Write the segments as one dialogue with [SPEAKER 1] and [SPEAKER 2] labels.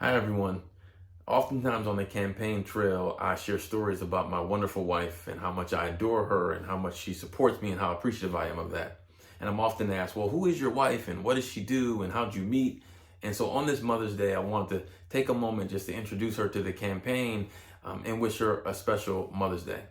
[SPEAKER 1] Hi, everyone. Oftentimes on the campaign trail, I share stories about my wonderful wife and how much I adore her and how much she supports me and how appreciative I am of that. And I'm often asked, well, who is your wife and what does she do and how'd you meet? And so on this Mother's Day, I wanted to take a moment just to introduce her to the campaign and wish her a special Mother's Day.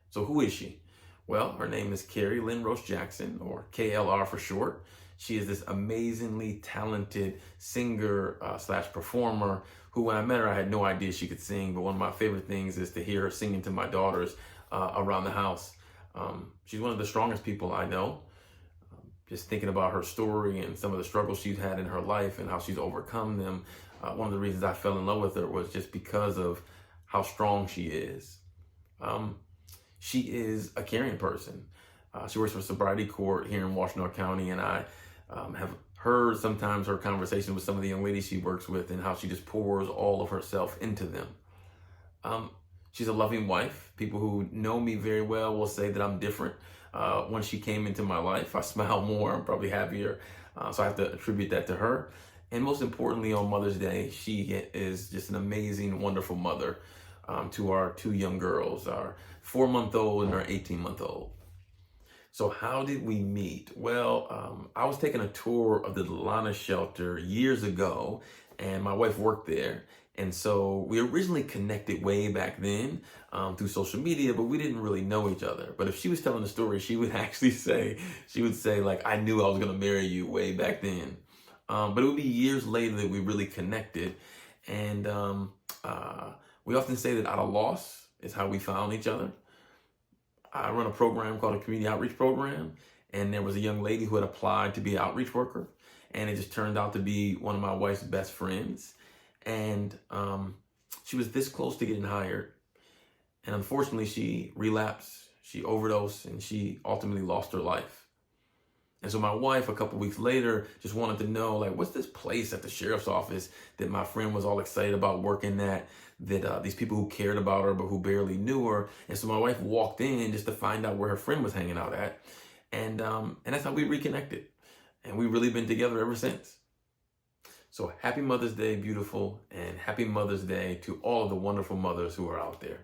[SPEAKER 1] So who is she? Well, her name is Carrie Lynn Roche Jackson, or KLR for short. She is this amazingly talented singer slash performer who, when I met her, I had no idea she could sing. But one of my favorite things is to hear her singing to my daughters around the house. She's one of the strongest people I know. Just thinking about her story and some of the struggles she's had in her life and how she's overcome them. One of the reasons I fell in love with her was just because of how strong she is. She is a caring person. She works for Sobriety Court here in Washtenaw County, and I have heard sometimes her conversation with some of the young ladies she works with and how she just pours all of herself into them. She's a loving wife. People who know me very well will say that I'm different. When she came into my life, I smile more, I'm probably happier. So I have to attribute that to her. And most importantly, on Mother's Day, she is just an amazing, wonderful mother to our two young girls, our 4-month-old and our 18-month-old. So how did we meet? Well, I was taking a tour of the Delana shelter years ago, and my wife worked there. And so we originally connected way back then through social media, but we didn't really know each other. But if she was telling the story, she would actually say, like, I knew I was going to marry you way back then. But it would be years later that we really connected. And we often say that out of loss is how we found each other. I run a program called a community outreach program, and there was a young lady who had applied to be an outreach worker, and it just turned out to be one of my wife's best friends. And she was this close to getting hired, and unfortunately she relapsed, she overdosed, and she ultimately lost her life. And so my wife, a couple weeks later, just wanted to know, like, what's this place at the sheriff's office that my friend was all excited about working at, that these people who cared about her but who barely knew her. And so my wife walked in just to find out where her friend was hanging out at. And that's how we reconnected. And we've really been together ever since. So happy Mother's Day, beautiful, and happy Mother's Day to all of the wonderful mothers who are out there.